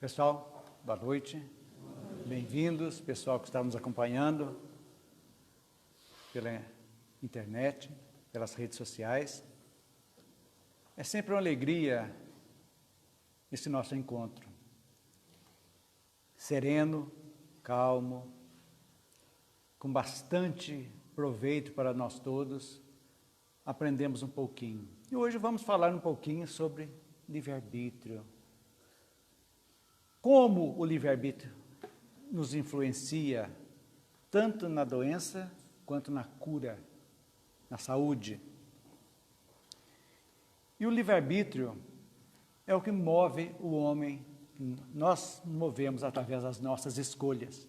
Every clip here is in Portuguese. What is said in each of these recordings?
Pessoal, boa noite. Bem-vindos, pessoal que está nos acompanhando pela internet, pelas redes sociais. É sempre uma alegria esse nosso encontro. Sereno, calmo, com bastante proveito para nós todos, aprendemos um pouquinho. E hoje vamos falar um pouquinho sobre livre-arbítrio. Como o livre-arbítrio nos influencia tanto na doença quanto na cura, na saúde. E o livre-arbítrio é o que move o homem, nós movemos através das nossas escolhas.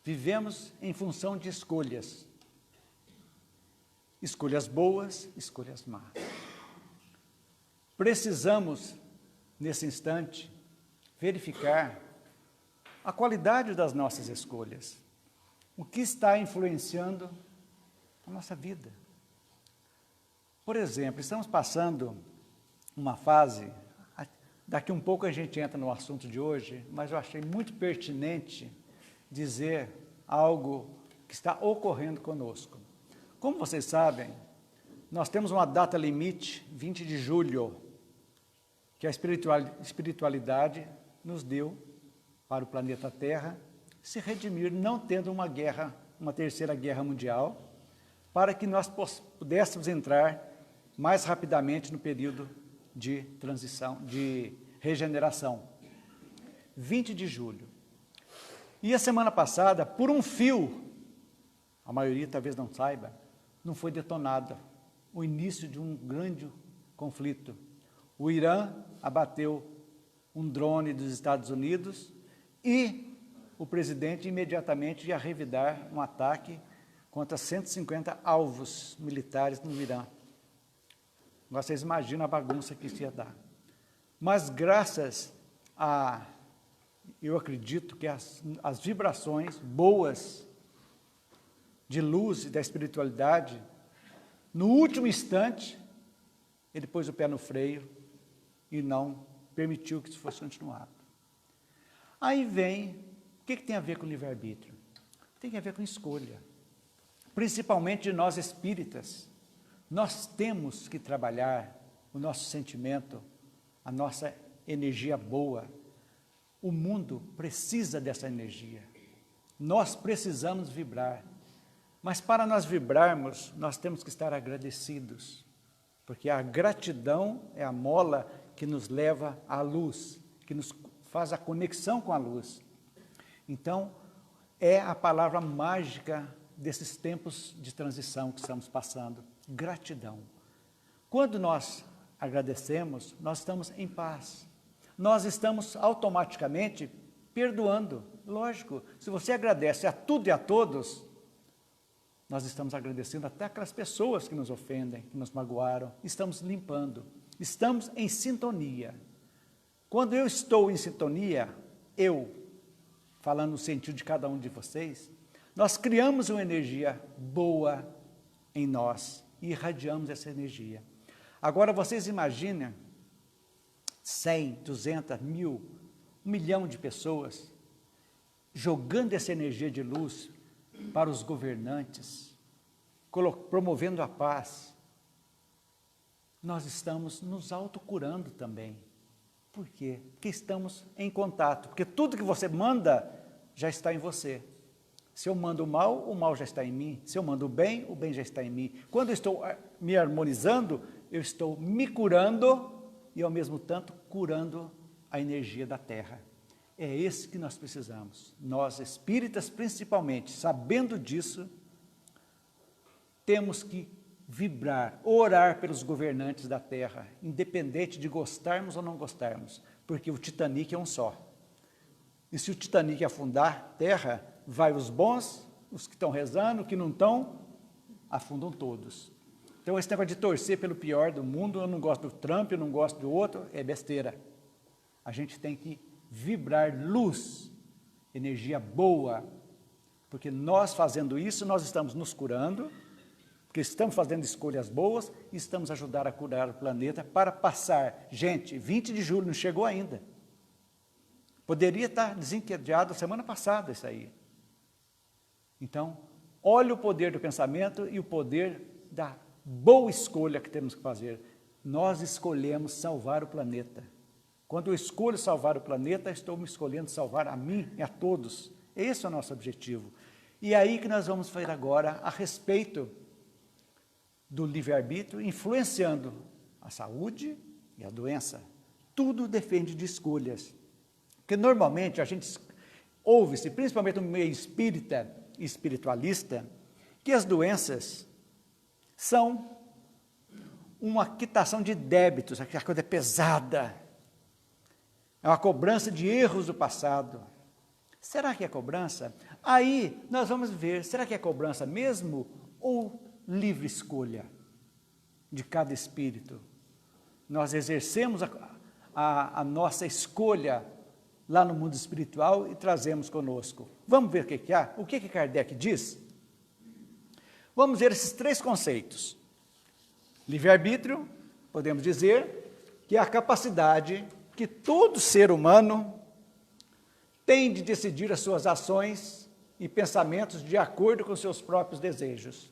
Vivemos em função de escolhas. Escolhas boas, escolhas más. Precisamos, nesse instante, verificar a qualidade das nossas escolhas. O que está influenciando a nossa vida. Por exemplo, estamos passando uma fase, daqui um pouco a gente entra no assunto de hoje, mas eu achei muito pertinente dizer algo que está ocorrendo conosco. Como vocês sabem, nós temos uma data limite, 20 de julho, que a espiritualidade nos deu para o planeta Terra se redimir, não tendo uma guerra, uma terceira guerra mundial, para que nós pudéssemos entrar mais rapidamente no período de transição, de regeneração. 20 de julho. E a semana passada, por um fio, a maioria talvez não saiba, não foi detonado o início de um grande conflito. O Irã abateu um drone dos Estados Unidos e o presidente imediatamente ia revidar um ataque contra 150 alvos militares no Irã. Vocês imaginam a bagunça que isso ia dar. Mas graças a, eu acredito que as vibrações boas de luz e da espiritualidade, no último instante, ele pôs o pé no freio e não permitiu que isso fosse continuado. Aí vem, o que tem a ver com livre-arbítrio? Tem a ver com escolha. Principalmente de nós espíritas. Nós temos que trabalhar o nosso sentimento, a nossa energia boa. O mundo precisa dessa energia. Nós precisamos vibrar. Mas para nós vibrarmos, nós temos que estar agradecidos. Porque a gratidão é a mola que nos leva à luz, que nos faz a conexão com a luz. Então, é a palavra mágica desses tempos de transição que estamos passando, gratidão. Quando nós agradecemos, nós estamos em paz. Nós estamos automaticamente perdoando. Lógico, se você agradece a tudo e a todos, nós estamos agradecendo até aquelas pessoas que nos ofendem, que nos magoaram, estamos limpando. Estamos em sintonia. Quando eu estou em sintonia, falando no sentido de cada um de vocês, nós criamos uma energia boa em nós e irradiamos essa energia. Agora vocês imaginem 100, 200, 1000, 1 milhão de pessoas jogando essa energia de luz para os governantes, promovendo a paz. Nós estamos nos autocurando também. Por quê? Porque estamos em contato. Porque tudo que você manda já está em você. Se eu mando o mal já está em mim. Se eu mando o bem já está em mim. Quando eu estou me harmonizando, eu estou me curando e, ao mesmo tempo, curando a energia da Terra. É esse que nós precisamos. Nós, espíritas, principalmente, sabendo disso, temos que vibrar, orar pelos governantes da Terra, independente de gostarmos ou não gostarmos, porque o Titanic é um só. E se o Titanic afundar Terra, vai os bons, os que estão rezando, os que não estão, afundam todos. Então esse negócio de torcer pelo pior do mundo, eu não gosto do Trump, eu não gosto do outro, é besteira. A gente tem que vibrar luz, energia boa, porque nós fazendo isso, nós estamos nos curando, porque estamos fazendo escolhas boas e estamos ajudando a curar o planeta para passar. Gente, 20 de julho não chegou ainda. Poderia estar desencadeado semana passada isso aí. Então, olha o poder do pensamento e o poder da boa escolha que temos que fazer. Nós escolhemos salvar o planeta. Quando eu escolho salvar o planeta, estou me escolhendo salvar a mim e a todos. Esse é o nosso objetivo. E é aí que nós vamos falar agora a respeito do livre-arbítrio, influenciando a saúde e a doença. Tudo depende de escolhas. Porque normalmente a gente ouve-se, principalmente no meio espírita e espiritualista, que as doenças são uma quitação de débitos, aquela coisa pesada. É uma cobrança de erros do passado. Será que é cobrança? Aí nós vamos ver, será que é cobrança mesmo ou livre escolha de cada espírito? Nós exercemos a nossa escolha lá no mundo espiritual e trazemos conosco. Vamos ver o que há? O que Kardec diz? Vamos ver esses 3 conceitos. Livre-arbítrio, podemos dizer, que é a capacidade que todo ser humano tem de decidir as suas ações e pensamentos de acordo com seus próprios desejos.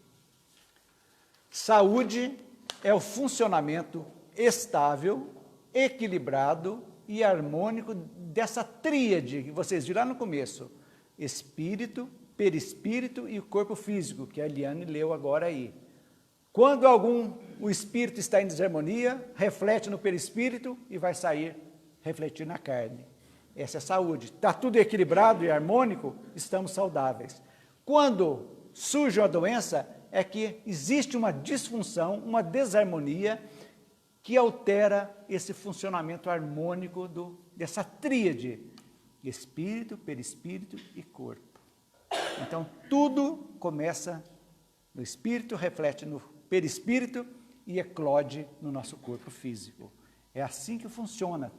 Saúde é o funcionamento estável, equilibrado e harmônico dessa tríade que vocês viram lá no começo: espírito, perispírito e o corpo físico, que a Eliane leu agora aí. Quando o espírito está em desarmonia, reflete no perispírito e vai sair refletir na carne. Essa é a saúde. Está tudo equilibrado e harmônico, estamos saudáveis. Quando surge uma doença, é que existe uma disfunção, uma desarmonia, que altera esse funcionamento harmônico dessa tríade: espírito, perispírito e corpo. Então, tudo começa no espírito, reflete no perispírito e eclode no nosso corpo físico. É assim que funciona.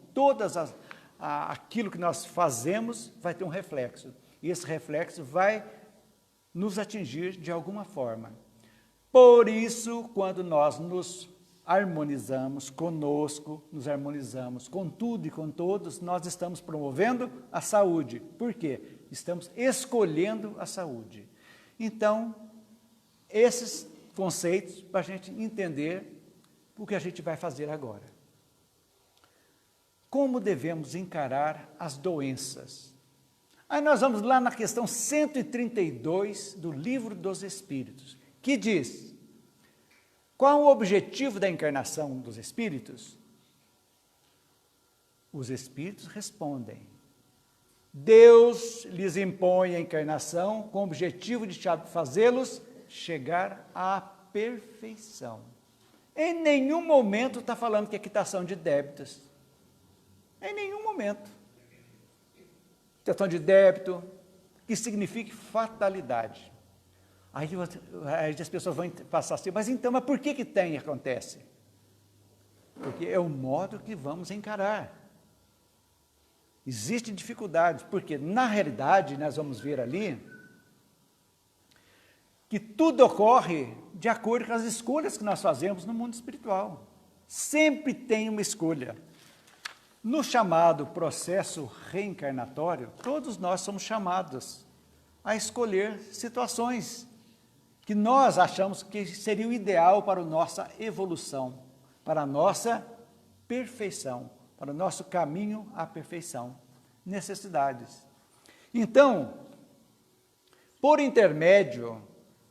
Aquilo que nós fazemos vai ter um reflexo. E esse reflexo vai nos atingir de alguma forma. Por isso, quando nós nos harmonizamos conosco, nos harmonizamos com tudo e com todos, nós estamos promovendo a saúde. Por quê? Estamos escolhendo a saúde. Então, esses conceitos para a gente entender o que a gente vai fazer agora. Como devemos encarar as doenças? Aí nós vamos lá na questão 132 do Livro dos Espíritos, que diz: qual o objetivo da encarnação dos espíritos? Os espíritos respondem: Deus lhes impõe a encarnação com o objetivo de fazê-los chegar à perfeição. Em nenhum momento está falando que é quitação de débitos. Em nenhum momento. Quitação de débito, que signifique fatalidade. Aí as pessoas vão passar assim: mas por que tem e acontece? Porque é o modo que vamos encarar. Existe dificuldade, porque na realidade, nós vamos ver ali, que tudo ocorre de acordo com as escolhas que nós fazemos no mundo espiritual. Sempre tem uma escolha. No chamado processo reencarnatório, todos nós somos chamados a escolher situações que nós achamos que seria o ideal para a nossa evolução, para a nossa perfeição, para o nosso caminho à perfeição, necessidades. Então, por intermédio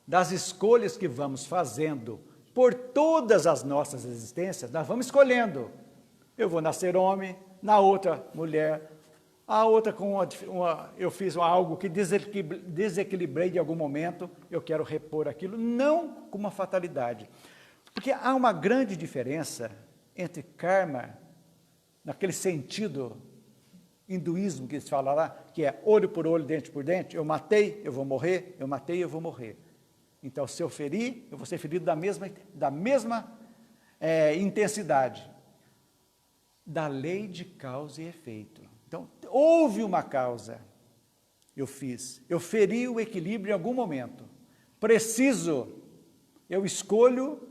das escolhas que vamos fazendo por todas as nossas existências, nós vamos escolhendo. Eu vou nascer homem, na outra mulher, a outra eu fiz algo que desequilibrei de algum momento, eu quero repor aquilo, não com uma fatalidade. Porque há uma grande diferença entre karma, naquele sentido hinduísmo que eles falam lá, que é olho por olho, dente por dente. Eu matei, eu vou morrer, eu matei, eu vou morrer. Então, se eu ferir, eu vou ser ferido da mesma intensidade. Da lei de causa e efeito. Então, houve uma causa, eu feri o equilíbrio em algum momento. Eu escolho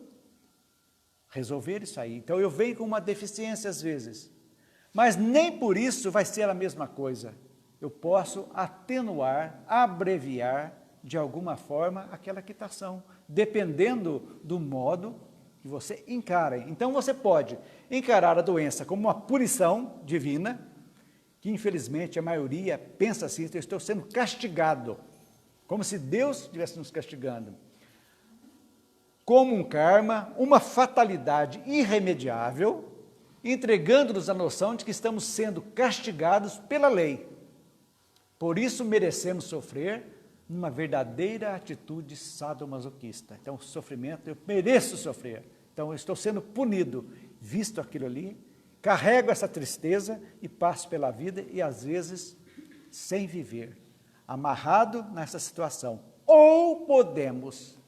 resolver isso aí. Então, eu venho com uma deficiência às vezes. Mas nem por isso vai ser a mesma coisa. Eu posso atenuar, abreviar, de alguma forma, aquela quitação, dependendo do modo que você encara. Então, você pode encarar a doença como uma punição divina, que infelizmente a maioria pensa assim: eu estou sendo castigado, como se Deus estivesse nos castigando. Como um karma, uma fatalidade irremediável, entregando-nos a noção de que estamos sendo castigados pela lei. Por isso merecemos sofrer numa verdadeira atitude sadomasoquista. Então, o sofrimento, eu mereço sofrer. Então, eu estou sendo punido, visto aquilo ali, carrego essa tristeza e passo pela vida e, às vezes, sem viver, amarrado nessa situação. Ou podemos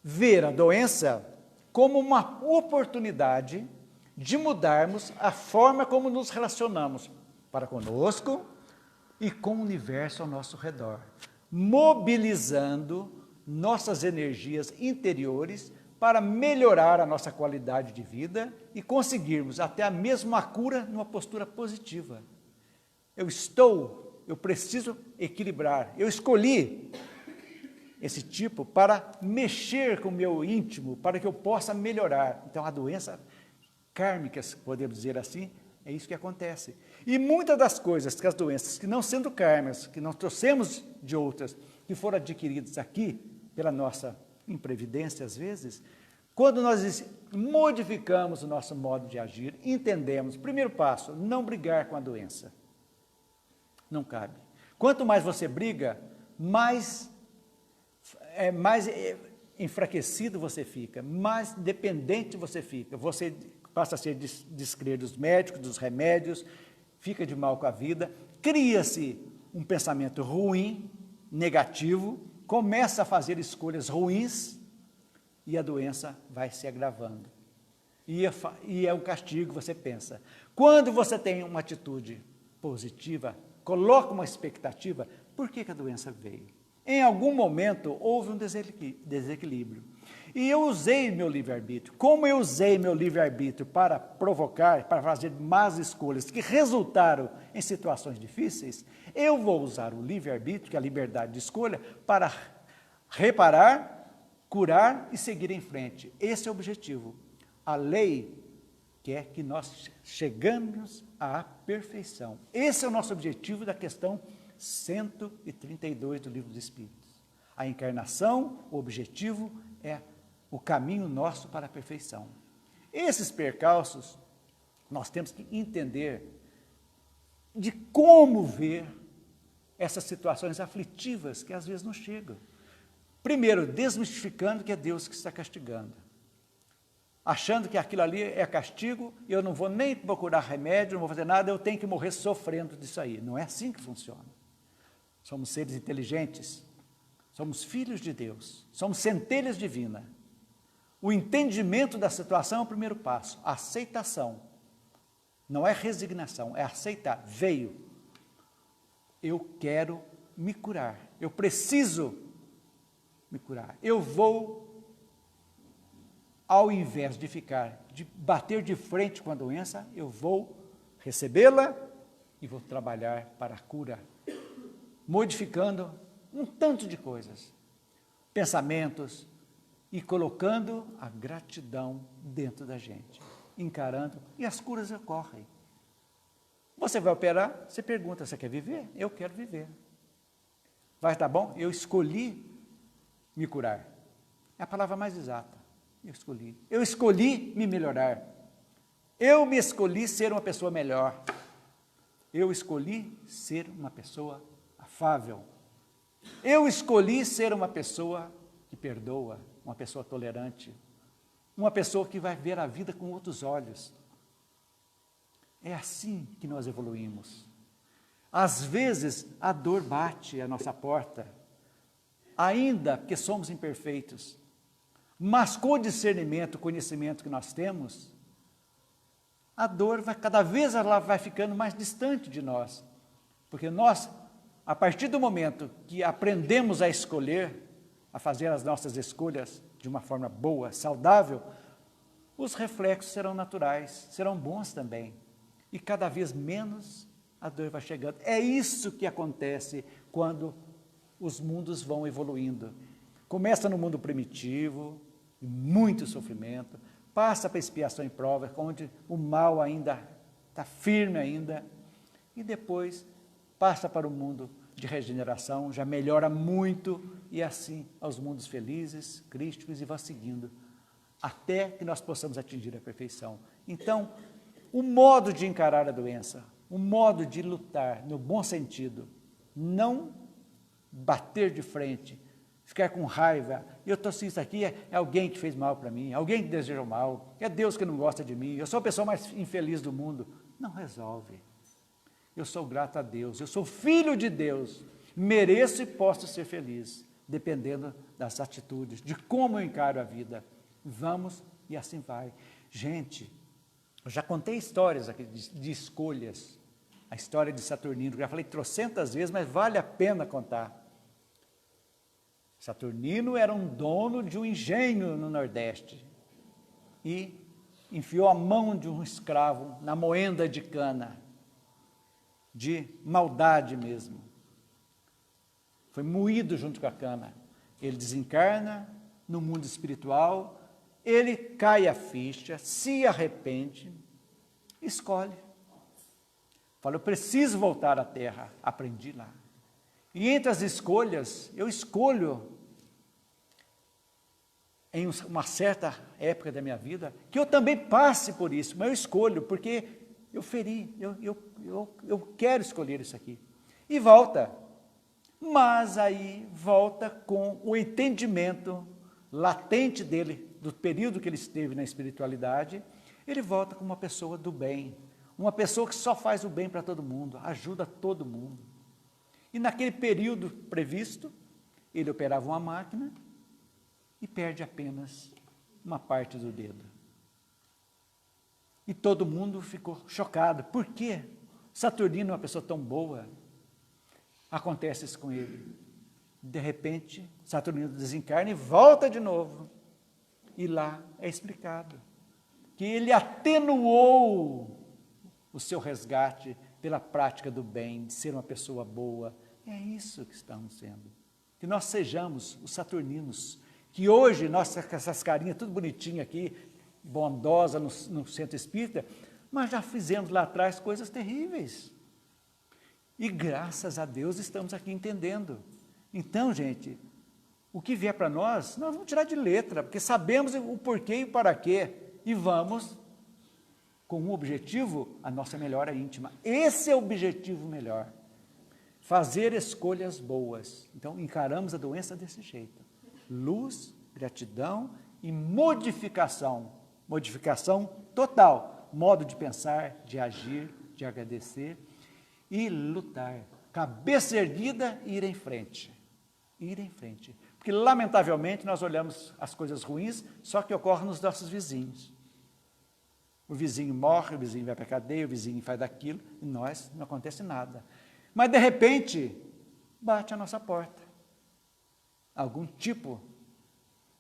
ver a doença como uma oportunidade de mudarmos a forma como nos relacionamos para conosco e com o universo ao nosso redor, mobilizando nossas energias interiores para melhorar a nossa qualidade de vida e conseguirmos até a mesma cura numa postura positiva. Eu preciso equilibrar, eu escolhi esse tipo para mexer com o meu íntimo, para que eu possa melhorar. Então, a doença kármica, podemos dizer assim, é isso que acontece. E muitas das coisas, que as doenças que não sendo kármicas, que nós trouxemos de outras, que foram adquiridas aqui pela nossa imprevidência, às vezes, quando nós modificamos o nosso modo de agir, entendemos, primeiro passo, não brigar com a doença. Não cabe. Quanto mais você briga, mais enfraquecido você fica, mais dependente você fica. Você passa a ser descrer dos médicos, dos remédios, fica de mal com a vida, cria-se um pensamento ruim, negativo, começa a fazer escolhas ruins e a doença vai se agravando. E é um castigo, você pensa. Quando você tem uma atitude positiva, coloca uma expectativa, por que a doença veio? Em algum momento houve um desequilíbrio. E eu usei meu livre-arbítrio. Como eu usei meu livre-arbítrio para provocar, para fazer más escolhas que resultaram em situações difíceis, eu vou usar o livre-arbítrio, que é a liberdade de escolha, para reparar, curar e seguir em frente. Esse é o objetivo. A lei quer que nós chegamos à perfeição. Esse é o nosso objetivo da questão 132 do Livro dos Espíritos. A encarnação, o objetivo é o caminho nosso para a perfeição. Esses percalços, nós temos que entender de como ver essas situações aflitivas que às vezes nos chegam. Primeiro, desmistificando que é Deus que está castigando. Achando que aquilo ali é castigo, e eu não vou nem procurar remédio, não vou fazer nada, eu tenho que morrer sofrendo disso aí. Não é assim que funciona. Somos seres inteligentes, somos filhos de Deus, somos centelhas divinas. O entendimento da situação é o primeiro passo, a aceitação. Não é resignação, é aceitar. Veio, eu quero me curar, eu preciso me curar. Eu vou, ao invés de bater de frente com a doença, eu vou recebê-la e vou trabalhar para a cura, modificando um tanto de coisas, pensamentos, e colocando a gratidão dentro da gente, encarando, e as curas ocorrem. Você vai operar, você pergunta, você quer viver? Eu quero viver. Vai estar bom? Eu escolhi me curar. É a palavra mais exata. Eu escolhi me melhorar. Eu me escolhi ser uma pessoa melhor. Eu escolhi ser uma pessoa afável. Eu escolhi ser uma pessoa que perdoa, uma pessoa tolerante, uma pessoa que vai ver a vida com outros olhos. É assim que nós evoluímos. Às vezes, a dor bate à nossa porta, ainda que somos imperfeitos, mas com o discernimento, o conhecimento que nós temos, a dor cada vez ela vai ficando mais distante de nós, porque nós, a partir do momento que aprendemos a escolher, a fazer as nossas escolhas de uma forma boa, saudável, os reflexos serão naturais, serão bons também. E cada vez menos a dor vai chegando. É isso que acontece quando os mundos vão evoluindo. Começa no mundo primitivo, muito sofrimento, passa para expiação e prova, onde o mal ainda está firme ainda, e depois passa para o mundo de regeneração, já melhora muito, e assim aos mundos felizes, crísticos, e vai seguindo, até que nós possamos atingir a perfeição. Então, o modo de encarar a doença, o modo de lutar, no bom sentido, não bater de frente, ficar com raiva, eu estou assim, isso aqui é alguém que fez mal para mim, alguém que desejou mal, é Deus que não gosta de mim, eu sou a pessoa mais infeliz do mundo. Não resolve. Eu sou grato a Deus, eu sou filho de Deus, mereço e posso ser feliz, dependendo das atitudes, de como eu encaro a vida. Vamos e assim vai. Gente, eu já contei histórias aqui de escolhas, a história de Saturnino, já falei trocentas vezes, mas vale a pena contar. Saturnino era um dono de um engenho no Nordeste e enfiou a mão de um escravo na moenda de cana, de maldade mesmo. Foi moído junto com a cana. Ele desencarna no mundo espiritual, ele cai a ficha, se arrepende, escolhe. Fala, eu preciso voltar à Terra, aprendi lá. E entre as escolhas, eu escolho, em uma certa época da minha vida, que eu também passe por isso, mas eu escolho, porque eu feri, eu quero escolher isso aqui. E volta. Mas aí volta com o entendimento latente dele, do período que ele esteve na espiritualidade, ele volta como uma pessoa do bem, uma pessoa que só faz o bem para todo mundo, ajuda todo mundo. E naquele período previsto, ele operava uma máquina e perde apenas uma parte do dedo. E todo mundo ficou chocado. Por quê? Saturnino é uma pessoa tão boa. Acontece isso com ele. De repente, Saturnino desencarna e volta de novo. E lá é explicado que ele atenuou o seu resgate pela prática do bem, de ser uma pessoa boa. É isso que estamos sendo. Que nós sejamos os saturninos, que hoje, nós com essas carinhas tudo bonitinhas aqui, bondosa no centro espírita, mas já fizemos lá atrás coisas terríveis. E graças a Deus estamos aqui entendendo. Então, gente, o que vier para nós vamos tirar de letra, porque sabemos o porquê e o para quê, e vamos com um objetivo, a nossa melhora íntima. Esse é o objetivo melhor. Fazer escolhas boas. Então, encaramos a doença desse jeito. Luz, gratidão e modificação. Modificação total. Modo de pensar, de agir, de agradecer e lutar. Cabeça erguida e ir em frente. Ir em frente. Porque, lamentavelmente, nós olhamos as coisas ruins, só que ocorrem nos nossos vizinhos. O vizinho morre, o vizinho vai para a cadeia, o vizinho faz daquilo, e nós não acontece nada. Mas, de repente, bate a nossa porta. Algum tipo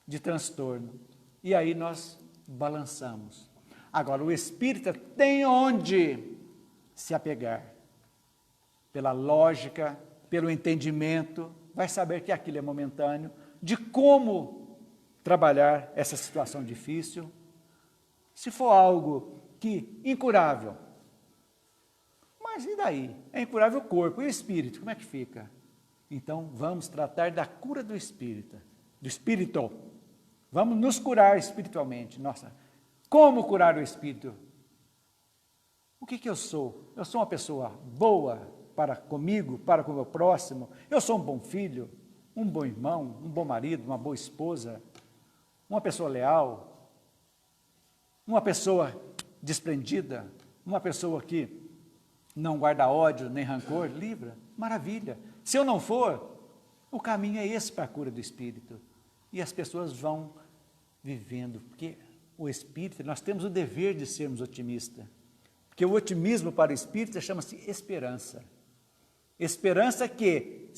de transtorno. E aí nós balançamos. Agora, o espírita tem onde se apegar. Pela lógica, pelo entendimento, vai saber que aquilo é momentâneo, de como trabalhar essa situação difícil. Se for algo que incurável, mas e daí? É incurável o corpo, e o espírito, como é que fica? Então, vamos tratar da cura do espírito. Vamos nos curar espiritualmente. Nossa, como curar o espírito? O que eu sou? Eu sou uma pessoa boa para comigo, para com o meu próximo? Eu sou um bom filho, um bom irmão, um bom marido, uma boa esposa, uma pessoa leal, uma pessoa desprendida, uma pessoa que não guarda ódio nem rancor, livra, maravilha. Se eu não for, o caminho é esse para a cura do espírito. E as pessoas vão vivendo, porque o espírito, nós temos o dever de sermos otimistas. Porque o otimismo para o espírito chama-se esperança. Esperança que,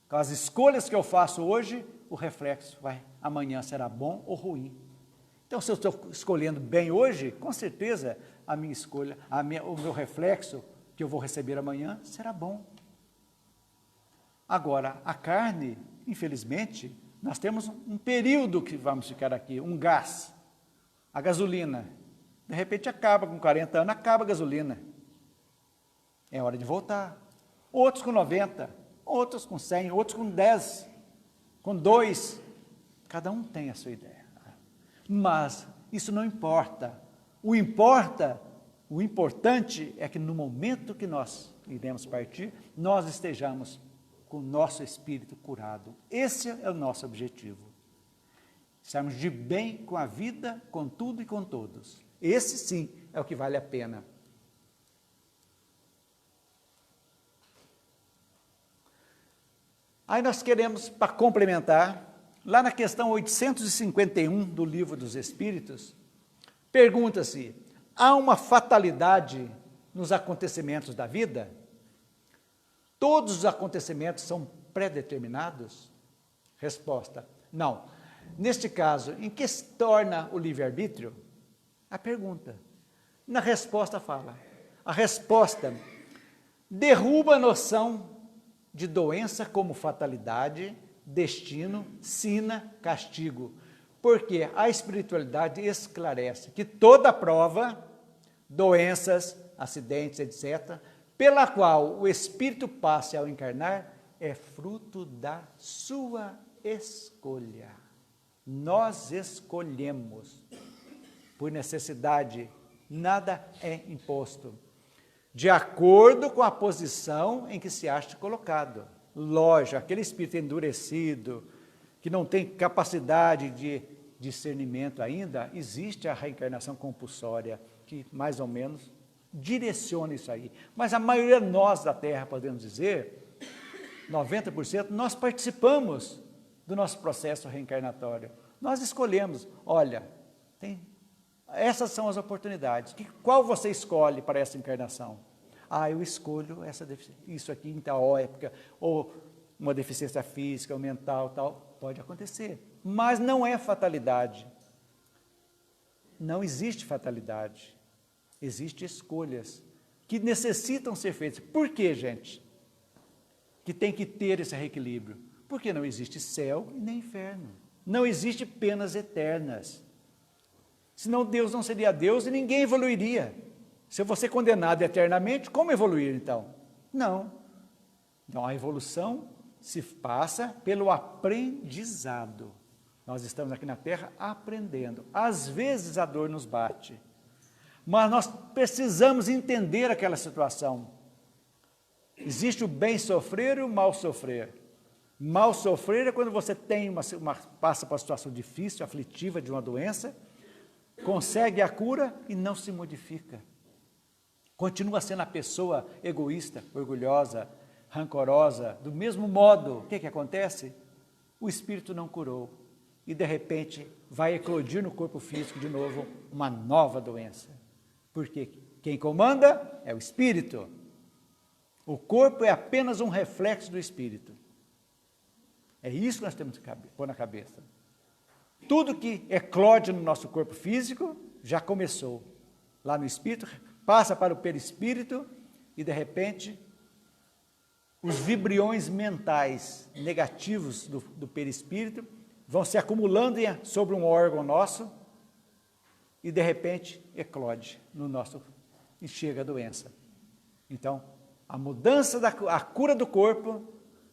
com as escolhas que eu faço hoje, o reflexo amanhã será bom ou ruim. Então, se eu estou escolhendo bem hoje, com certeza a minha escolha, o meu reflexo que eu vou receber amanhã será bom. Agora, a carne, infelizmente, nós temos um período que vamos ficar aqui, um gás, a gasolina. De repente acaba, com 40 anos, acaba a gasolina. É hora de voltar. Outros com 90, outros com 100, outros com 10, com 2. Cada um tem a sua ideia. Mas isso não importa. O importante é que no momento que nós iremos partir, nós estejamos com o nosso espírito curado. Esse é o nosso objetivo. Estarmos de bem com a vida, com tudo e com todos. Esse sim é o que vale a pena. Aí nós queremos, para complementar, lá na questão 851 do Livro dos Espíritos, pergunta-se: há uma fatalidade nos acontecimentos da vida? Todos os acontecimentos são predeterminados? Resposta: não. Neste caso, em que se torna o livre-arbítrio? A pergunta. Na resposta fala. A resposta derruba a noção de doença como fatalidade, destino, sina, castigo. Porque a espiritualidade esclarece que toda prova, doenças, acidentes, etc., pela qual o espírito passe ao encarnar, é fruto da sua escolha. Nós escolhemos, por necessidade, nada é imposto, de acordo com a posição em que se acha colocado. Lógico, aquele espírito endurecido, que não tem capacidade de discernimento ainda, existe a reencarnação compulsória, que mais ou menos direciona isso aí. Mas a maioria de nós da Terra, podemos dizer, 90%, nós participamos do nosso processo reencarnatório. Nós escolhemos, olha, essas são as oportunidades. Qual você escolhe para essa encarnação? Eu escolho isso aqui em tal época, ou uma deficiência física ou mental, tal, pode acontecer. Mas não é fatalidade. Não existe fatalidade. Existem escolhas que necessitam ser feitas. Por quê, gente? Que tem que ter esse reequilíbrio. Porque não existe céu e nem inferno. Não existe penas eternas. Senão Deus não seria Deus e ninguém evoluiria. Se eu vou ser condenado eternamente, como evoluir então? Não. Então a evolução se passa pelo aprendizado. Nós estamos aqui na Terra aprendendo. Às vezes a dor nos bate, mas nós precisamos entender aquela situação. Existe o bem sofrer e o mal sofrer. Mal sofrer é quando você tem passa por uma situação difícil, aflitiva de uma doença, consegue a cura e não se modifica. Continua sendo a pessoa egoísta, orgulhosa, rancorosa, do mesmo modo. O que acontece? O espírito não curou e de repente vai eclodir no corpo físico de novo uma nova doença. Porque quem comanda é o espírito. O corpo é apenas um reflexo do espírito. É isso que nós temos que pôr na cabeça. Tudo que eclode no nosso corpo físico já começou lá no espírito, passa para o perispírito e de repente os vibriões mentais negativos do perispírito vão se acumulando sobre um órgão nosso e de repente eclode no nosso e chega a doença. Então, a mudança a cura do corpo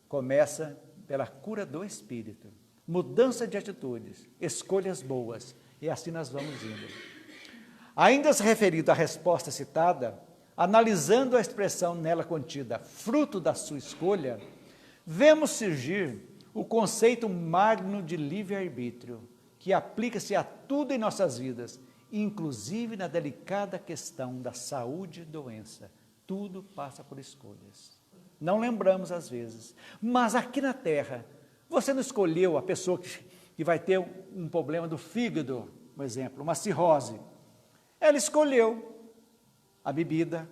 começa pela cura do espírito. Mudança de atitudes, escolhas boas, e assim nós vamos indo. Ainda se referido à resposta citada, analisando a expressão nela contida, fruto da sua escolha, vemos surgir o conceito magno de livre-arbítrio, que aplica-se a tudo em nossas vidas, inclusive na delicada questão da saúde e doença. Tudo passa por escolhas. Não lembramos às vezes, mas aqui na Terra, você não escolheu a pessoa que vai ter um problema do fígado, por exemplo, uma cirrose. Ela escolheu a bebida.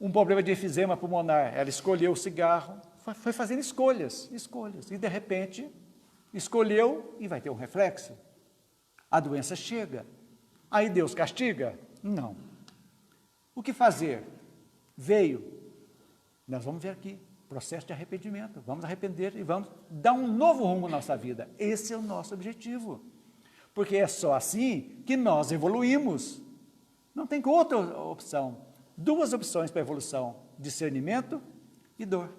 Um problema de efisema pulmonar, ela escolheu o cigarro. Foi fazendo escolhas. E de repente, escolheu e vai ter um reflexo. a doença chega. Aí Deus castiga? Não. O que fazer? Veio. Nós vamos ver aqui, processo de arrependimento. Vamos arrepender e vamos dar um novo rumo à nossa vida. Esse é o nosso objetivo. Porque é só assim que nós evoluímos. Não tem outra opção. Duas opções para a evolução: discernimento e dor,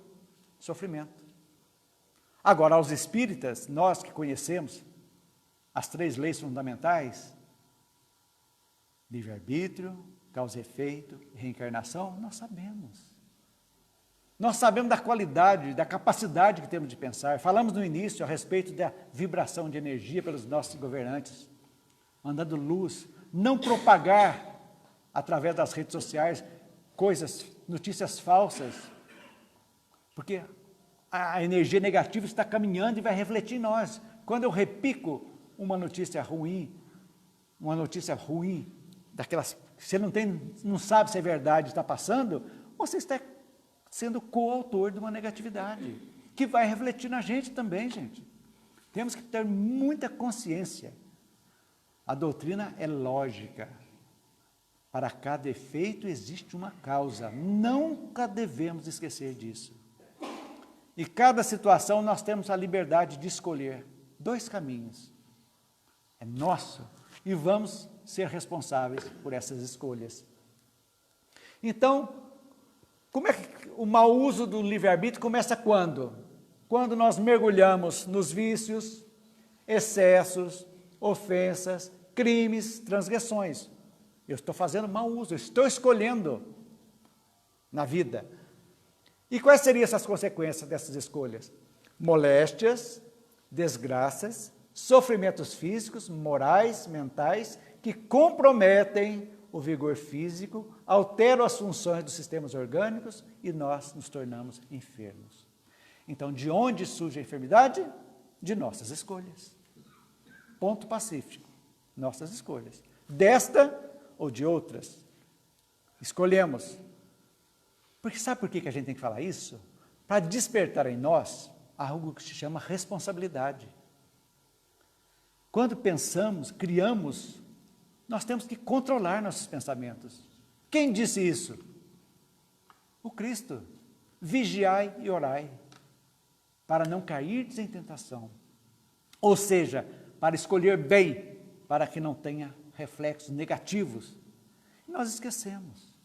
sofrimento. Agora, aos espíritas, nós que conhecemos as 3 leis fundamentais, livre-arbítrio, causa e efeito, reencarnação, nós sabemos. Nós sabemos da qualidade, da capacidade que temos de pensar. Falamos no início a respeito da vibração de energia pelos nossos governantes, mandando luz, não propagar através das redes sociais coisas, notícias falsas, porque a energia negativa está caminhando e vai refletir em nós. Quando eu repico uma notícia ruim, daquelas que você não sabe se é verdade, está passando, você está sendo coautor de uma negatividade, que vai refletir na gente também, gente. Temos que ter muita consciência. A doutrina é lógica. Para cada efeito existe uma causa. Nunca devemos esquecer disso. E cada situação nós temos a liberdade de escolher 2 caminhos. É nosso e vamos ser responsáveis por essas escolhas. Então, como é que o mau uso do livre-arbítrio começa quando? Quando nós mergulhamos nos vícios, excessos, ofensas, crimes, transgressões. Eu estou fazendo mau uso, eu estou escolhendo na vida. E quais seriam essas consequências dessas escolhas? Moléstias, desgraças, sofrimentos físicos, morais, mentais, que comprometem o vigor físico, alteram as funções dos sistemas orgânicos e nós nos tornamos enfermos. Então, de onde surge a enfermidade? De nossas escolhas. Ponto pacífico. Nossas escolhas. Desta ou de outras. Escolhemos. Porque sabe por que a gente tem que falar isso? Para despertar em nós algo que se chama responsabilidade. Quando pensamos, criamos, nós temos que controlar nossos pensamentos. Quem disse isso? O Cristo. Vigiai e orai, para não cairdes em tentação. Ou seja, para escolher bem, para que não tenha reflexos negativos. Nós esquecemos.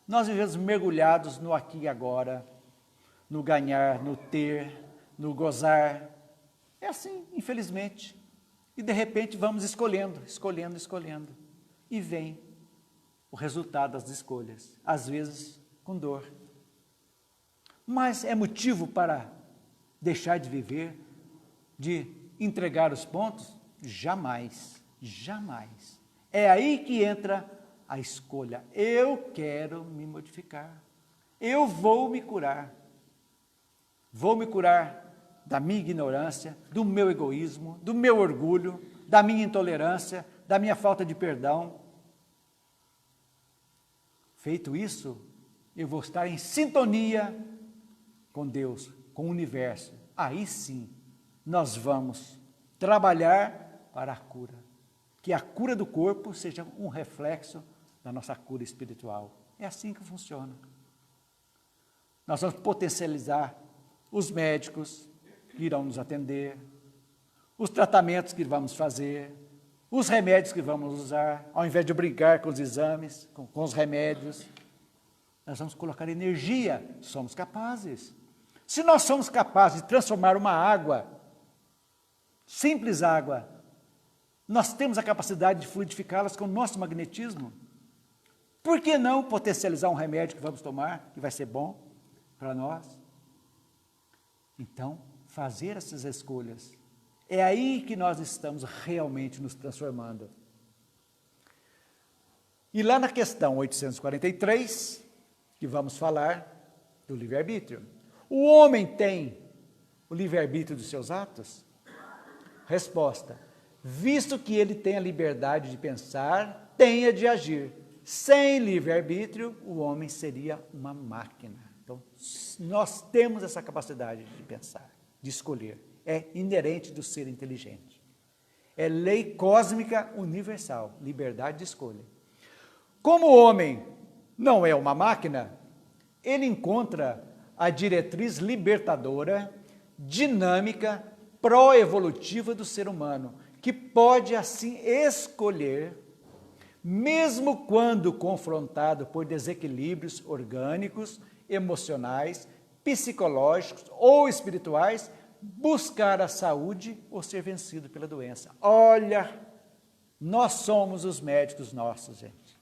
Nós vivemos mergulhados no aqui e agora, no ganhar, no ter, no gozar. É assim, infelizmente. E de repente vamos escolhendo. E vem o resultado das escolhas, às vezes com dor. Mas é motivo para deixar de viver, de entregar os pontos? Jamais, jamais. É aí que entra a escolha. Eu quero me modificar. Eu vou me curar. Vou me curar da minha ignorância, do meu egoísmo, do meu orgulho, da minha intolerância, da minha falta de perdão. Feito isso, eu vou estar em sintonia com Deus, com o universo. Aí sim, nós vamos trabalhar para a cura. Que a cura do corpo seja um reflexo da nossa cura espiritual. É assim que funciona. Nós vamos potencializar os médicos que irão nos atender, os tratamentos que vamos fazer, os remédios que vamos usar, ao invés de brincar com os exames, com os remédios, nós vamos colocar energia, somos capazes. Se nós somos capazes de transformar uma água, simples água, nós temos a capacidade de fluidificá-las com o nosso magnetismo. Por que não potencializar um remédio que vamos tomar, que vai ser bom para nós? Então, fazer essas escolhas. É aí que nós estamos realmente nos transformando. E lá na questão 843, que vamos falar do livre-arbítrio. O homem tem o livre-arbítrio dos seus atos? Resposta: visto que ele tem a liberdade de pensar, tenha de agir. Sem livre-arbítrio, o homem seria uma máquina. Então, nós temos essa capacidade de pensar, de escolher. É inerente do ser inteligente. É lei cósmica universal, liberdade de escolha. Como o homem não é uma máquina, ele encontra a diretriz libertadora, dinâmica, pró-evolutiva do ser humano, que pode assim escolher, mesmo quando confrontado por desequilíbrios orgânicos, emocionais, psicológicos ou espirituais, buscar a saúde ou ser vencido pela doença. Olha, nós somos os médicos nossos, gente.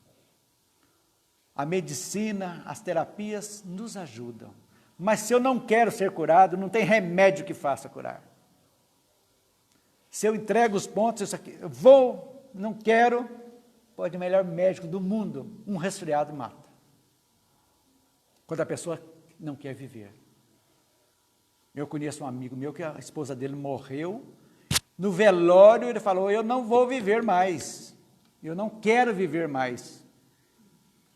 A medicina, as terapias nos ajudam. Mas se eu não quero ser curado, não tem remédio que faça curar. Se eu entrego os pontos, isso aqui, eu vou, não quero, pode o melhor médico do mundo, um resfriado mata. Quando a pessoa não quer viver. Eu conheço um amigo meu que a esposa dele morreu, no velório ele falou, eu não vou viver mais, eu não quero viver mais.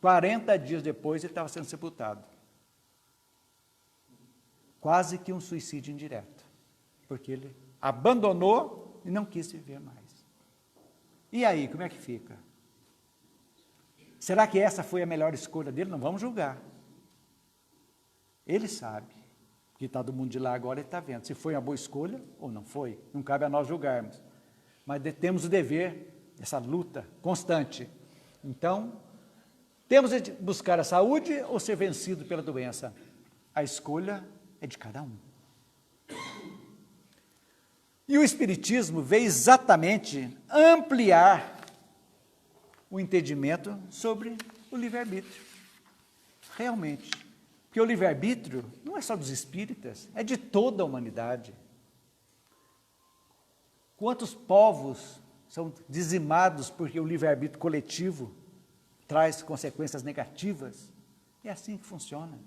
40 dias depois ele estava sendo sepultado. Quase que um suicídio indireto, porque ele abandonou e não quis viver mais. E aí, como é que fica? Será que essa foi a melhor escolha dele? Não vamos julgar. Ele sabe, que está do mundo de lá agora, ele está vendo se foi uma boa escolha ou não foi. Não cabe a nós julgarmos. Mas temos o dever, essa luta constante. Então, temos de buscar a saúde ou ser vencido pela doença? A escolha é de cada um. E o Espiritismo veio exatamente ampliar o entendimento sobre o livre-arbítrio. Realmente. Porque o livre-arbítrio não é só dos espíritas, é de toda a humanidade. Quantos povos são dizimados porque o livre-arbítrio coletivo traz consequências negativas? É assim que funciona.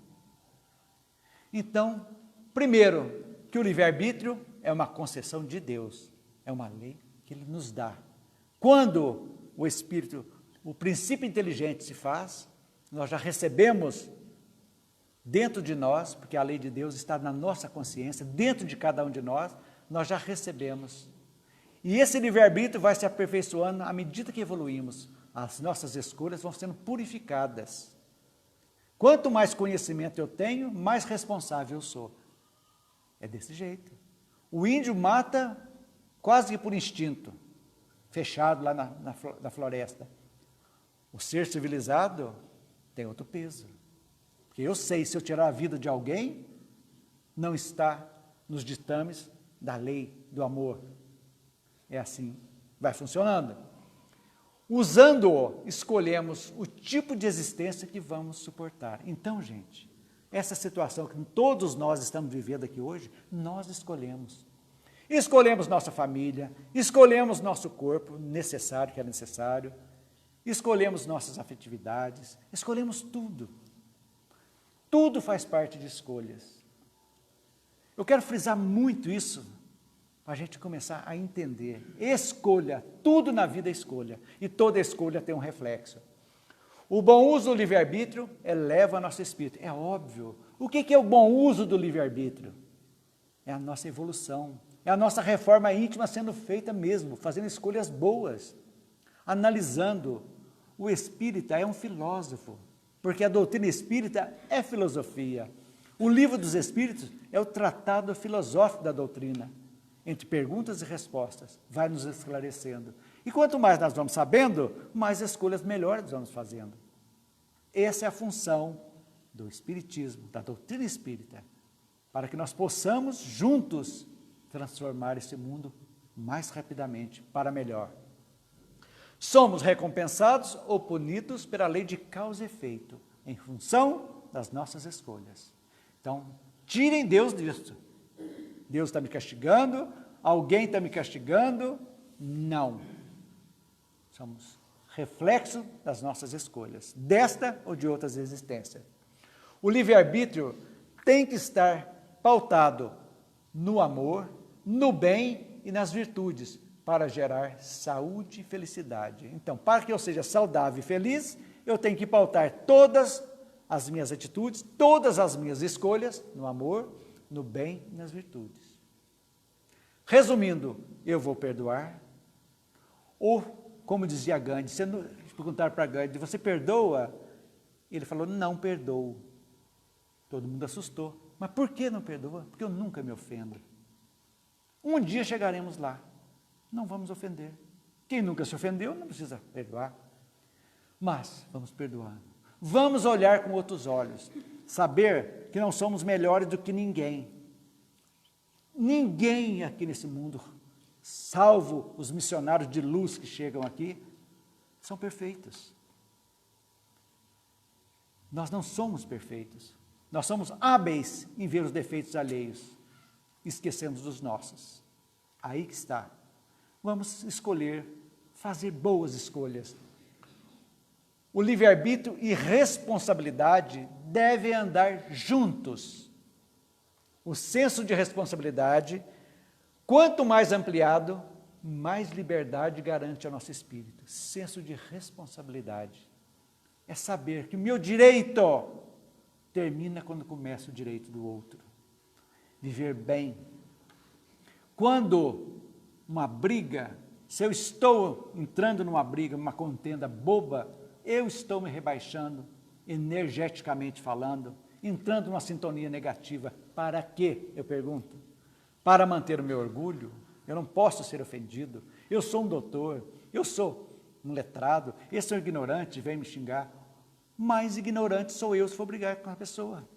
Então, primeiro, que o livre-arbítrio é uma concessão de Deus, é uma lei que Ele nos dá. Quando o Espírito, o princípio inteligente se faz, nós já recebemos dentro de nós, porque a lei de Deus está na nossa consciência, dentro de cada um de nós, nós já recebemos. E esse livre-arbítrio vai se aperfeiçoando à medida que evoluímos. As nossas escolhas vão sendo purificadas. Quanto mais conhecimento eu tenho, mais responsável eu sou. É desse jeito. O índio mata quase que por instinto, fechado lá na floresta. O ser civilizado tem outro peso. Porque eu sei, se eu tirar a vida de alguém, não está nos ditames da lei do amor. É assim, vai funcionando. Usando-o, escolhemos o tipo de existência que vamos suportar. Então, gente, essa situação que todos nós estamos vivendo aqui hoje, nós escolhemos. Escolhemos nossa família, escolhemos nosso corpo necessário, que é necessário, escolhemos nossas afetividades, escolhemos tudo. Tudo faz parte de escolhas. Eu quero frisar muito isso, para a gente começar a entender. Escolha, tudo na vida é escolha, e toda escolha tem um reflexo. O bom uso do livre-arbítrio eleva nosso espírito, é óbvio. O que é o bom uso do livre-arbítrio? É a nossa evolução, é a nossa reforma íntima sendo feita mesmo, fazendo escolhas boas, analisando. O espírita é um filósofo, porque a doutrina espírita é filosofia. O livro dos Espíritos é o tratado filosófico da doutrina, entre perguntas e respostas, vai nos esclarecendo. E quanto mais nós vamos sabendo, mais escolhas melhores nós vamos fazendo. Essa é a função do Espiritismo, da doutrina espírita, para que nós possamos juntos transformar esse mundo mais rapidamente para melhor. Somos recompensados ou punidos pela lei de causa e efeito, em função das nossas escolhas. Então, tirem Deus disso. Deus está me castigando, alguém está me castigando. Não. Somos reflexo das nossas escolhas, desta ou de outras existências. O livre-arbítrio tem que estar pautado no amor, no bem e nas virtudes, para gerar saúde e felicidade. Então, para que eu seja saudável e feliz, eu tenho que pautar todas as minhas atitudes, todas as minhas escolhas, no amor, no bem e nas virtudes. Resumindo, eu vou perdoar, Ou, como dizia Gandhi, perguntaram para Gandhi, você perdoa? Ele falou, não perdoo. Todo mundo assustou. Mas por que não perdoa? Porque eu nunca me ofendo. Um dia chegaremos lá. Não vamos ofender. Quem nunca se ofendeu não precisa perdoar. Mas vamos perdoar. Vamos olhar com outros olhos. Saber que não somos melhores do que ninguém. Ninguém aqui nesse mundo, salvo os missionários de luz que chegam aqui, são perfeitos. Nós não somos perfeitos. Nós somos hábeis em ver os defeitos alheios. Esquecemos dos nossos. Aí que está. Vamos escolher, fazer boas escolhas. O livre-arbítrio e responsabilidade devem andar juntos. O senso de responsabilidade, quanto mais ampliado, mais liberdade garante ao nosso espírito. Senso de responsabilidade é saber que o meu direito termina quando começa o direito do outro. Viver bem. Quando uma briga, se eu estou entrando numa briga, numa contenda boba, eu estou me rebaixando, energeticamente falando, entrando numa sintonia negativa. Para quê? Eu pergunto. Para manter o meu orgulho? Eu não posso ser ofendido. Eu sou um doutor, eu sou um letrado, esse é um ignorante, vem me xingar. Mais ignorante sou eu se for brigar com a pessoa.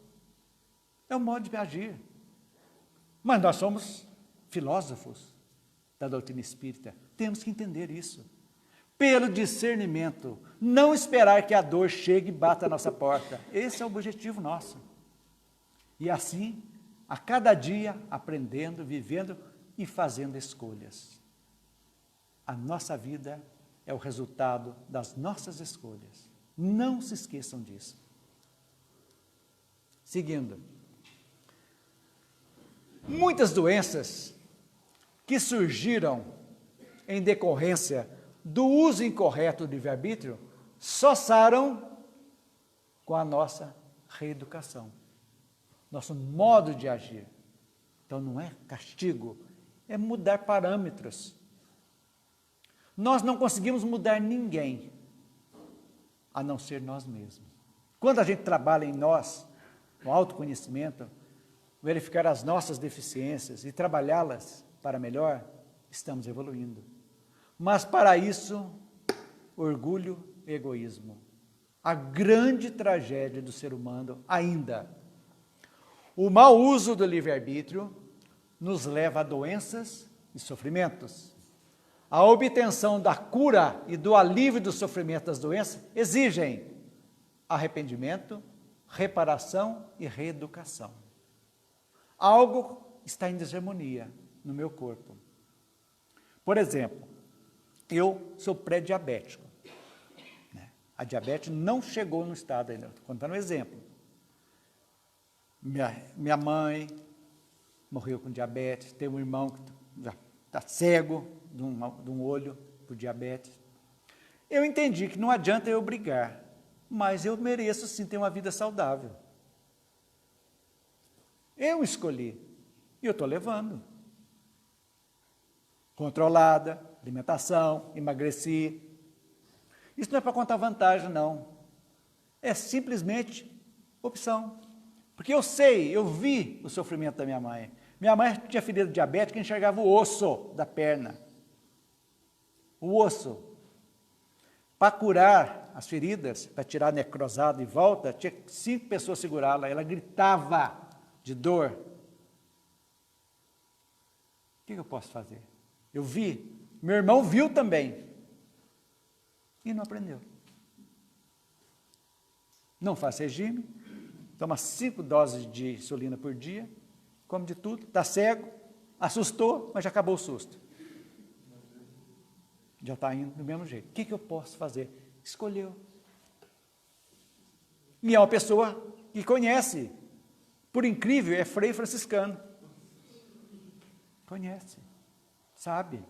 É o modo de agir. Mas nós somos filósofos da doutrina espírita. Temos que entender isso. Pelo discernimento, não esperar que a dor chegue e bata a nossa porta. Esse é o objetivo nosso. E assim, a cada dia, aprendendo, vivendo e fazendo escolhas. A nossa vida é o resultado das nossas escolhas. Não se esqueçam disso. Seguindo. Muitas doenças que surgiram em decorrência do uso incorreto do livre-arbítrio só saram com a nossa reeducação, nosso modo de agir. Então não é castigo, é mudar parâmetros. Nós não conseguimos mudar ninguém, a não ser nós mesmos. Quando a gente trabalha em nós, no autoconhecimento, verificar as nossas deficiências e trabalhá-las para melhor, estamos evoluindo. Mas para isso, orgulho e egoísmo. A grande tragédia do ser humano ainda. O mau uso do livre-arbítrio nos leva a doenças e sofrimentos. A obtenção da cura e do alívio do sofrimento das doenças exigem arrependimento, reparação e reeducação. Algo está em desarmonia no meu corpo. Por exemplo, eu sou pré-diabético. A diabetes não chegou no estado ainda, estou contando um exemplo. Minha mãe morreu com diabetes, tem um irmão que já está cego de um olho por diabetes. Eu entendi que não adianta eu brigar, mas eu mereço sim ter uma vida saudável. Eu escolhi, e eu estou levando. Controlada, alimentação, emagreci. Isso não é para contar vantagem, não. É simplesmente opção. Porque eu sei, eu vi o sofrimento da minha mãe. Minha mãe tinha ferida diabética e enxergava o osso da perna. O osso. Para curar as feridas, para tirar a necrosada de volta, tinha 5 pessoas segurá-la. Ela gritava de dor. O que eu posso fazer? Eu vi. Meu irmão viu também. E não aprendeu. Não faz regime, toma 5 doses de insulina por dia, come de tudo, está cego, assustou, mas já acabou o susto. Já está indo do mesmo jeito. O que eu posso fazer? Escolheu. E é uma pessoa que conhece, por incrível, é Frei franciscano. Conhece, sabe.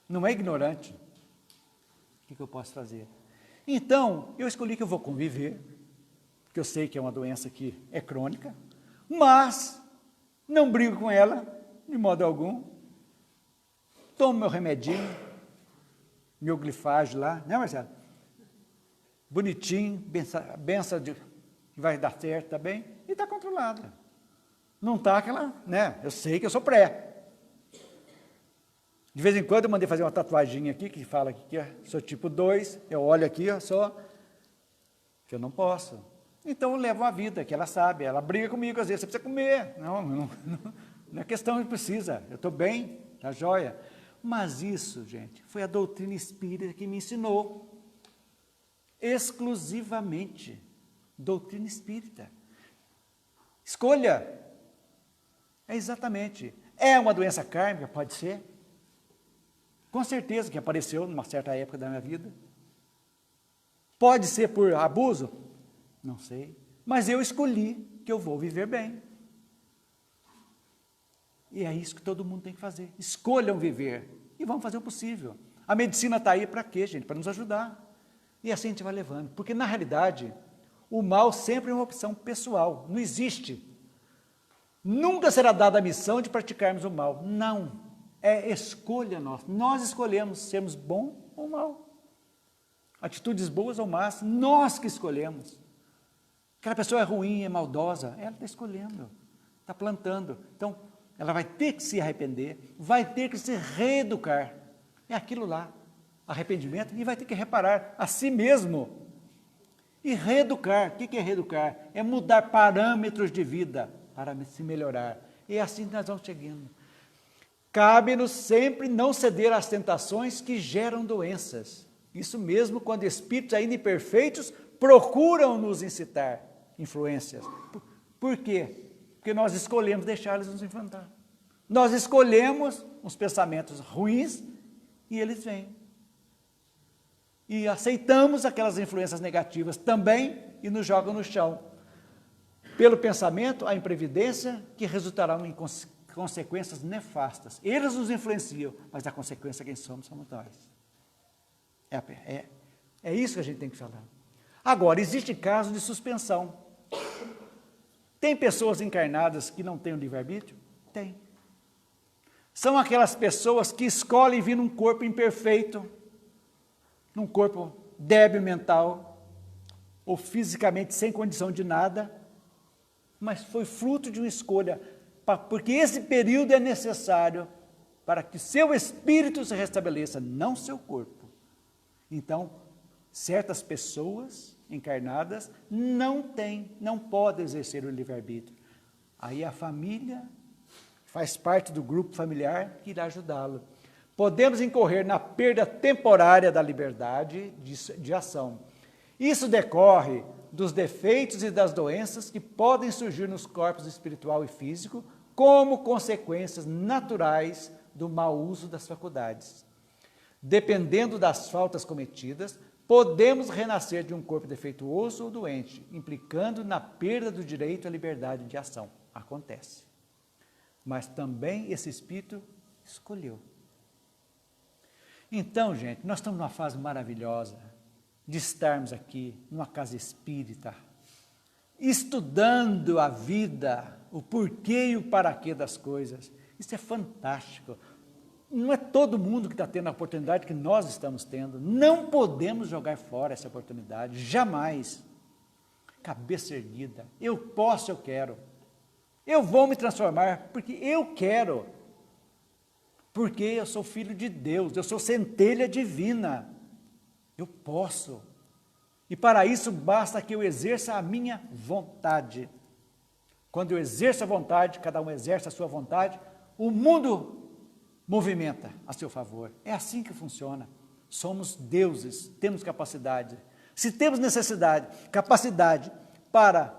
Não é ignorante. O que eu posso fazer? Então, eu escolhi que eu vou conviver, porque eu sei que é uma doença que é crônica, mas não brigo com ela, de modo algum, tomo meu remedinho, mioglifagem lá, né, Marcelo? Bonitinho, benção de que vai dar certo, tá bem? E está controlada. Não está aquela, né? Eu sei que eu sou pré. De vez em quando eu mandei fazer uma tatuagem aqui, que fala que sou tipo 2, eu olho aqui, eu sou, que eu não posso. Então eu levo a vida, que ela sabe, ela briga comigo, às vezes você precisa comer. Não é questão de precisa, eu estou bem, tá joia. Mas isso, gente, foi a doutrina espírita que me ensinou. Exclusivamente doutrina espírita. Escolha. É exatamente. É uma doença kármica? Pode ser. Com certeza que apareceu numa certa época da minha vida. Pode ser por abuso? Não sei. Mas eu escolhi que eu vou viver bem. E é isso que todo mundo tem que fazer. Escolham viver. E vamos fazer o possível. A medicina está aí para quê, gente? Para nos ajudar. E assim a gente vai levando. Porque, na realidade, o mal sempre é uma opção pessoal. Não existe. Nunca será dada a missão de praticarmos o mal. Não. É escolha nossa. Nós escolhemos sermos bom ou mal. Atitudes boas ou más, nós que escolhemos. Aquela pessoa é ruim, é maldosa, ela está escolhendo, está plantando. Então, ela vai ter que se arrepender, vai ter que se reeducar. É aquilo lá, arrependimento, e vai ter que reparar a si mesmo. E reeducar, o que é reeducar? É mudar parâmetros de vida para se melhorar. E é assim que nós vamos seguindo. Cabe-nos sempre não ceder às tentações que geram doenças. Isso mesmo quando espíritos ainda imperfeitos procuram nos incitar, influências. Por quê? Porque nós escolhemos deixá-los nos enfrentar. Nós escolhemos os pensamentos ruins e eles vêm. E aceitamos aquelas influências negativas também e nos jogam no chão. Pelo pensamento, a imprevidência que resultará em consequências nefastas. Eles nos influenciam, mas a consequência quem somos nós. É isso que a gente tem que falar. Agora, existe casos de suspensão. Tem pessoas encarnadas que não têm o livre-arbítrio? Tem. São aquelas pessoas que escolhem vir num corpo imperfeito, num corpo débil mental, ou fisicamente sem condição de nada, mas foi fruto de uma escolha, porque esse período é necessário para que seu espírito se restabeleça, não seu corpo. Então, certas pessoas encarnadas não podem exercer o livre-arbítrio. Aí a família faz parte do grupo familiar que irá ajudá-lo. Podemos incorrer na perda temporária da liberdade de ação. Isso decorre dos defeitos e das doenças que podem surgir nos corpos espiritual e físico como consequências naturais do mau uso das faculdades. Dependendo das faltas cometidas, podemos renascer de um corpo defeituoso ou doente, implicando na perda do direito à liberdade de ação. Acontece. Mas também esse espírito escolheu. Então, gente, nós estamos numa fase maravilhosa de estarmos aqui numa casa espírita, estudando a vida, o porquê e o paraquê das coisas. Isso é fantástico. Não é todo mundo que está tendo a oportunidade que nós estamos tendo. Não podemos jogar fora essa oportunidade, jamais. Cabeça erguida. Eu posso, eu quero. Eu vou me transformar porque eu quero. Porque eu sou filho de Deus, eu sou centelha divina. Eu posso. E para isso basta que eu exerça a minha vontade. Quando eu exerço a vontade, cada um exerce a sua vontade, o mundo movimenta a seu favor. É assim que funciona. Somos deuses, temos capacidade. Se temos necessidade, capacidade para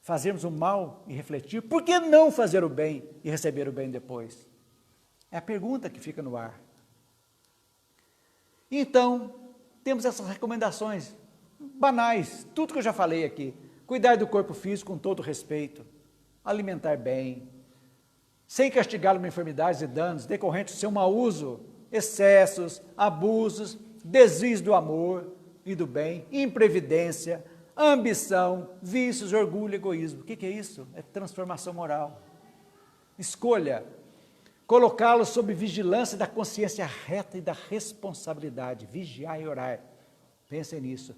fazermos o mal e refletir, por que não fazer o bem e receber o bem depois? É a pergunta que fica no ar. Então, temos essas recomendações banais, tudo que eu já falei aqui. Cuidar do corpo físico com todo respeito, alimentar bem, sem castigá-lo por enfermidades e danos decorrentes do seu mau uso, excessos, abusos, desvios do amor e do bem, imprevidência, ambição, vícios, orgulho, egoísmo. O que é isso? É transformação moral. Escolha. colocá-los sob vigilância da consciência reta e da responsabilidade, vigiar e orar. Pensem nisso.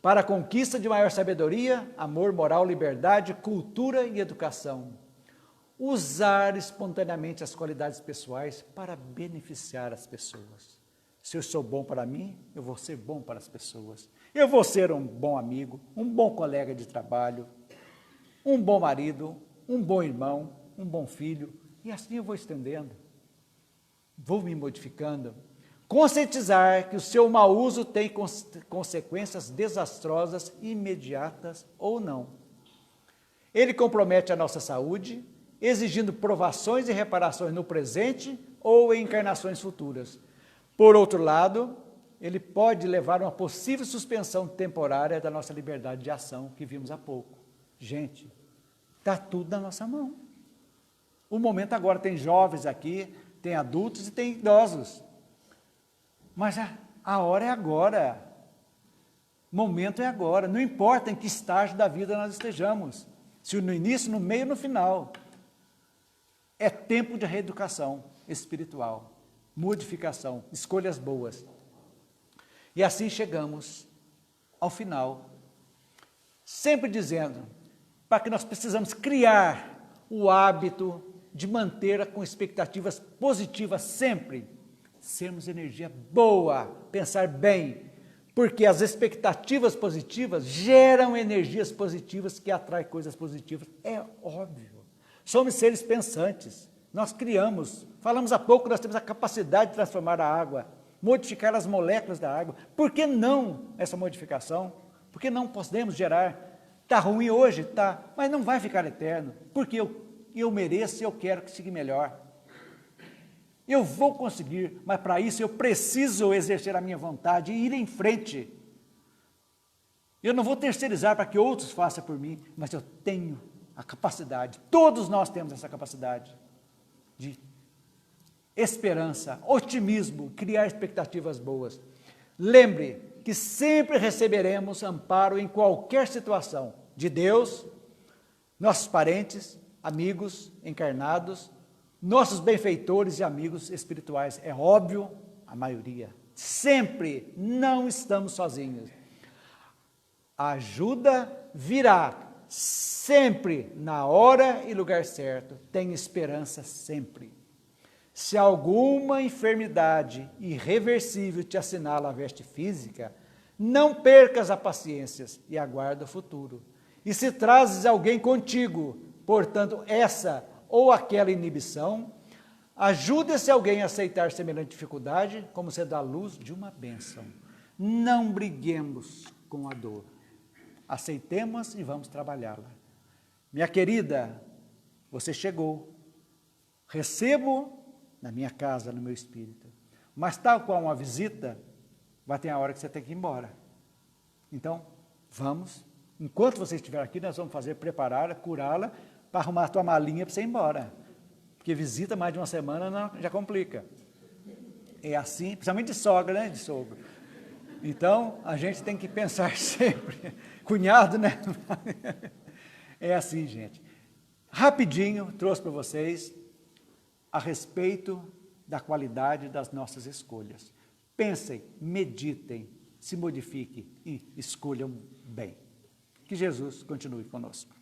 Para a conquista de maior sabedoria, amor, moral, liberdade, cultura e educação. Usar espontaneamente as qualidades pessoais para beneficiar as pessoas. Se eu sou bom para mim, eu vou ser bom para as pessoas. Eu vou ser um bom amigo, um bom colega de trabalho, um bom marido, um bom irmão, um bom filho. E assim eu vou estendendo. Vou me modificando. Conscientizar que o seu mau uso tem consequências desastrosas, imediatas ou não. Ele compromete a nossa saúde, exigindo provações e reparações no presente ou em encarnações futuras. Por outro lado, ele pode levar a uma possível suspensão temporária da nossa liberdade de ação, que vimos há pouco. Gente, está tudo na nossa mão. O momento agora tem jovens aqui, tem adultos e tem idosos. Mas a hora é agora. O momento é agora. Não importa em que estágio da vida nós estejamos. Se no início, no meio, no final. É tempo de reeducação espiritual, modificação, escolhas boas. E assim chegamos ao final, sempre dizendo, para que nós precisamos criar o hábito de manter com expectativas positivas sempre, sermos energia boa, pensar bem, porque as expectativas positivas geram energias positivas que atraem coisas positivas, é óbvio. Somos seres pensantes, nós criamos, falamos há pouco, nós temos a capacidade de transformar a água, modificar as moléculas da água. Por que não essa modificação? Por que não podemos gerar? Está ruim hoje? Está, mas não vai ficar eterno, porque eu mereço e eu quero que siga melhor. Eu vou conseguir, mas para isso eu preciso exercer a minha vontade e ir em frente. Eu não vou terceirizar para que outros façam por mim, mas eu tenho a capacidade, todos nós temos essa capacidade de esperança, otimismo, criar expectativas boas. Lembre que sempre receberemos amparo em qualquer situação, de Deus, nossos parentes, amigos encarnados, nossos benfeitores e amigos espirituais. É óbvio, a maioria. Sempre não estamos sozinhos. A ajuda virá sempre na hora e lugar certo. Tem esperança sempre. Se alguma enfermidade irreversível te assinala a veste física, não percas a paciência e aguarda o futuro. E se trazes alguém contigo, portanto, essa ou aquela inibição, ajude esse alguém a aceitar semelhante dificuldade, como sendo a luz de uma bênção. Não briguemos com a dor. Aceitemos e vamos trabalhá-la. Minha querida, você chegou. Recebo na minha casa, no meu espírito. Mas tal qual uma visita, vai ter a hora que você tem que ir embora. Então, vamos. Enquanto você estiver aqui, nós vamos preparar, curá-la, para arrumar a tua malinha para você ir embora. Porque visita mais de uma semana não, já complica. É assim, principalmente de sogra, né? De sogro. Então, a gente tem que pensar sempre. Cunhado, né? É assim, gente. Rapidinho, trouxe para vocês a respeito da qualidade das nossas escolhas. Pensem, meditem, se modifiquem e escolham bem. Que Jesus continue conosco.